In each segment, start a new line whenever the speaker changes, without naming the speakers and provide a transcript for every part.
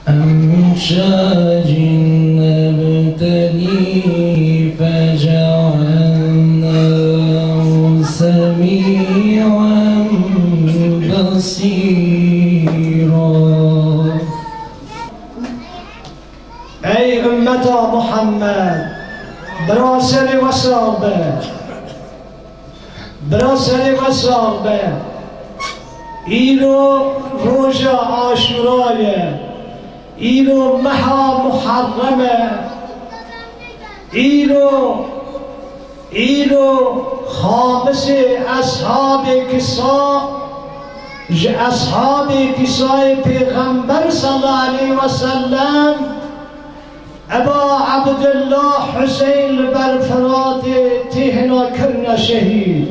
أمشاج نبتلي فجعلناه سميعا بصيرا.
ای امت محمد براسل و صحابه اینو روز عاشورای اینو مها محرمه اینو خامس اصحاب کسای پیغمبر صلی الله علیه و سلم ابا عبدالله حسین برفرات تهنا کرنا شهید.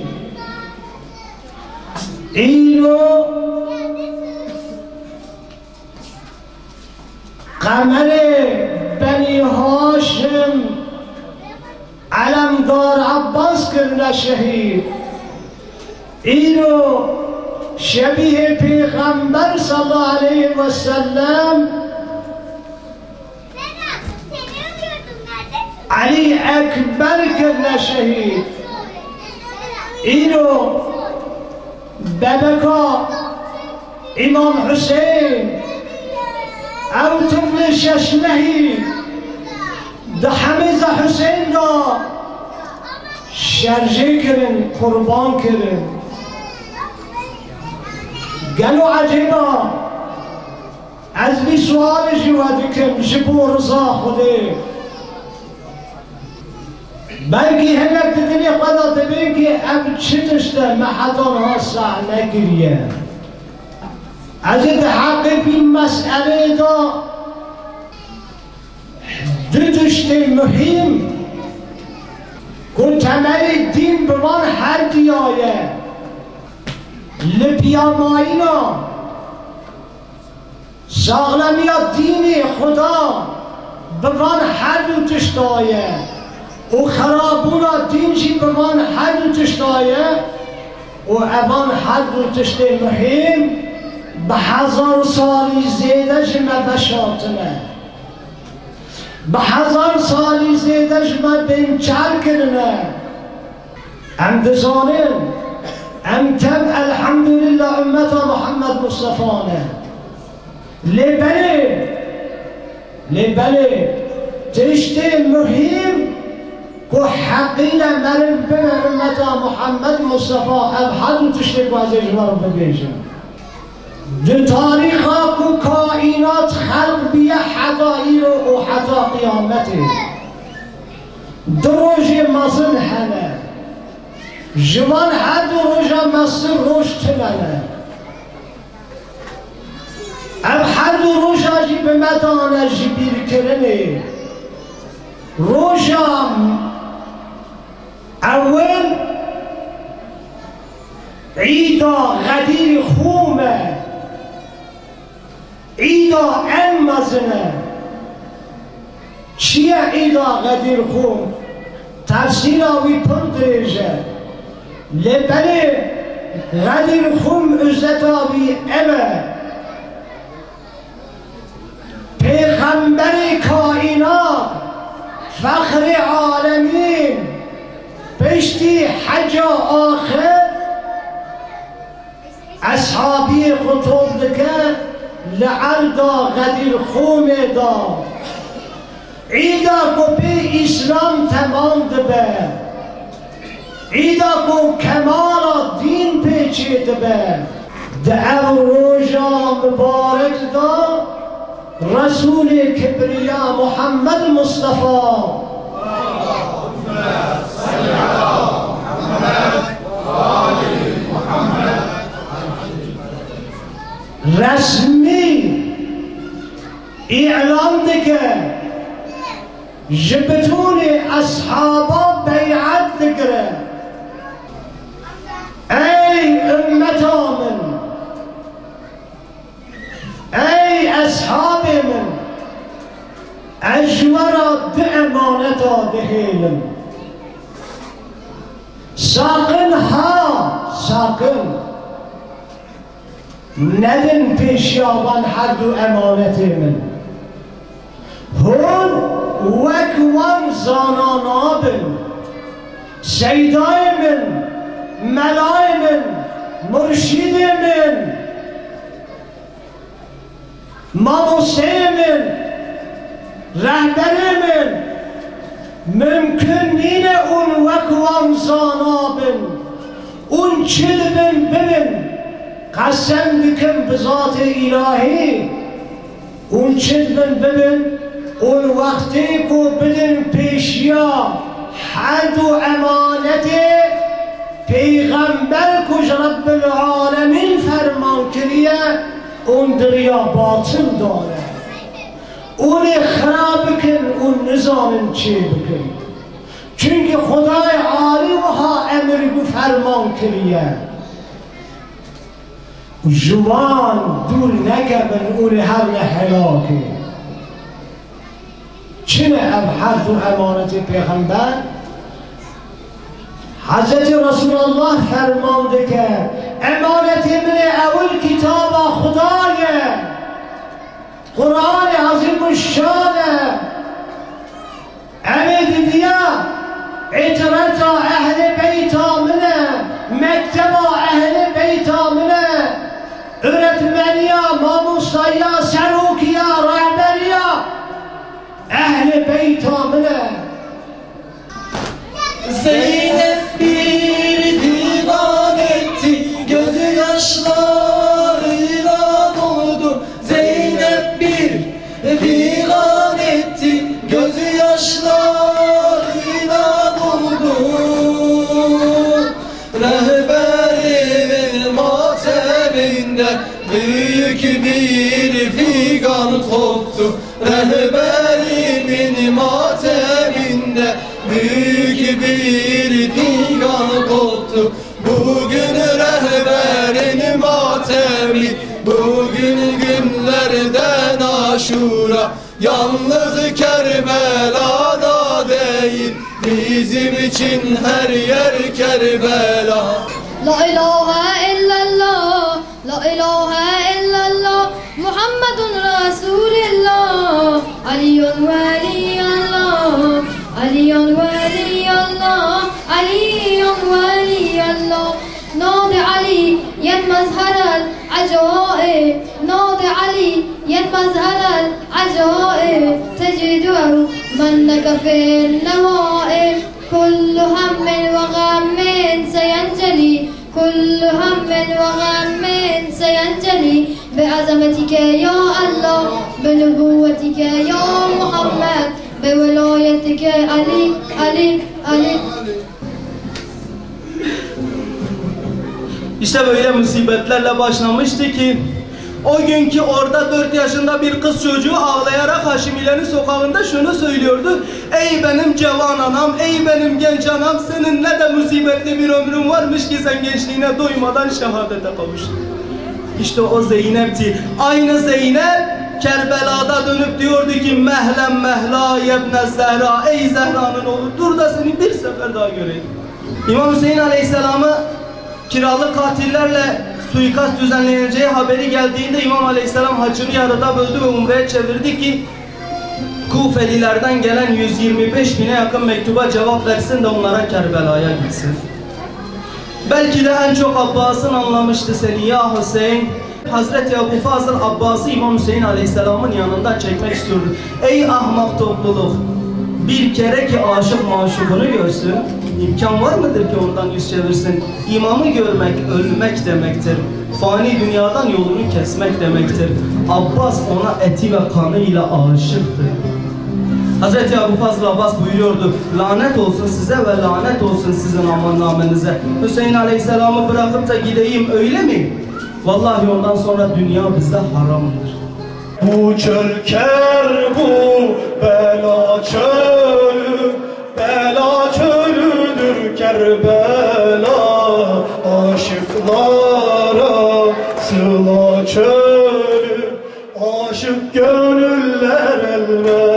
اینو قمر بنی هاشم علمدار عباس کرنا شهید. اینو شبیه پیغمبر صلی الله علیه و سلم علی اکبر کرنا شهید. اینو ببکا امام حسین او طفل ششمهی ده حمیز حسین دا شرجه کرن قربان کرن. گلو عجیبا از بی سوال جوادی کم جبو رضا خوده بلکه هنگ تدنی خدا تبین که اب چتشته محطان ها سع نگریه. از تحقیق این مسئله دا دشته مهم که تمر دین بوان هر دیایه لپیامایینا ساغلمیات دین خدا بوان هر دو تشتایه و خرابونا دین جی بوان هر دو تشتایه و اوان هر دو تشته مهم به 1000 سالی زیده جمع بشاتنه به 1000 سالی زیده جمع بینچر کرنه ام دزانن ام تب الحمدلله امت محمد مصطفانه لبله تشته مهم که حقیقه مرم به امت محمد مصطفى ابحد تشته بازه جمع رو بگیشن در تاریخ که کائنات خلق بیه حدایی رو و حتا قیامته دروج مزن هنه جوان هر دو روژا مصر روش تلنه اب هر دو روژا جی به مدانه جی بیر کرنه روژا اول عیدا غدیر خومه عیدا مزنه. چیه عیدا غدیر خوم؟ تفسیر آوی پر دریجه لبله غدیر خوم عزت آوی امه پیغمبر کائنات فخر عالمین پشتی حج آخر اصحابی خطوب دکن لعردا غدیر خوم دا عیدا کو به اسلام تمام دبه عیدا کو کمال دین پیچید به ده روژا مبارک دا رسول کبریا محمد مصطفى رسمی اعلان دکه جبتون اصحابا بیعت دکره ای امتا من ای اصحاب من اجورا ده امانتا دهیلم ساقن ها ساقن ندن پیشیابان هر دو امانت من هون وكوان زانانا بن سيداي من ملاي من مرشد من ماموسه من رهبر من ممكن نين اون وكوان زانا بن اون چد بن ببن قسم بکن بذات الهی اون چد بن ببن اون وقتی کو بدن پیشیا حد و امانت پیغمبر کش رب العالمین فرمان کریه اون دریا باطل داره اون خراب کن اون نظام چی بکن چونکه خدای عالی وها امر بو فرمان کریه جوان دور نگبن اون هر حلاکه چنه اب حد و امانت پیغمبر حضرت رسول الله فرمانده که امانت من اول کتاب خدایه قرآن عظیم الشانه امید دیا اطرت اهل بیتا منه مکتب اهل بیتا منه öğretmeniya, mamusaya, serukiya, rahberiya ehl-i beyt amine
Zeynep bir divan etti, gözü yaşlarıyla doldu. Zeynep bir divan etti, gözü yaşlarıyla doldu. Rehberimin mateminde büyük bir figan koptu. Rehberimin mateminde büyük bir figan koptu. Bugün rehberin matemi, bugün günlerden Aşura. Yalnız Kerbela'da değil, bizim için her yer Kerbela.
La ilahe illallah, la ilahe illallah, Muhammedun Resulullah, Aliyun veliyallah, Aliyun veliyallah, Aliyun veliyallah. Nadi Ali yenmez helal acaib, Nadi Ali yenmez helal acaib, tecidu menneke fil nevaib. كل هم وغم سينجلي كل هم وغم سينجلي بعظمتك يا الله بنبوتك يا محمد بولايتك علي علي علي.
İşte böyle musibetlerle başlamıştı ki o günkü orada 4 yaşında bir kız çocuğu ağlayarak Haşimilerin sokağında şunu söylüyordu. Ey benim cevan anam, ey benim genç anam, senin ne de musibetli bir ömrün varmış ki sen gençliğine doymadan şehadete kavuştun. İşte o Zeynep'ti. Aynı Zeynep Kerbela'da dönüp diyordu ki mehlen mehla yebne Zehra, ey Zehra'nın oğlu, dur da seni bir sefer daha göreyim. İmam Hüseyin Aleyhisselam'ı kiralık katillerle suikast düzenleneceği haberi geldiğinde İmam Aleyhisselam haccını yarıda böldü ve umreye çevirdi ki Kufelilerden gelen 125 bine yakın mektuba cevap versin de onlara Kerbela'ya gitsin. Belki de en çok Abbas'ın anlamıştı seni ya Hüseyin. Hazreti Ebu Fazıl Abbas'ı İmam Hüseyin Aleyhisselam'ın yanından çekmek istiyordu. Ey ahmak topluluk! Bir kere ki aşık maşukunu görsün, imkan var mıdır ki ondan yüz çevirsin? İmamı görmek, ölmek demektir. Fani dünyadan yolunu kesmek demektir. Abbas ona eti ve kanıyla aşıktır. Hazreti Ebu Fazıl Abbas buyuruyordu, lanet olsun size ve lanet olsun sizin amannamenize. Hüseyin Aleyhisselam'ı bırakıp da gideyim öyle mi? Vallahi ondan sonra dünya bize haramdır.
Bu çölker bu bela çölü, bela çölüdür Kerbela. Aşıklara sıla çölü, aşık gönüller elbet.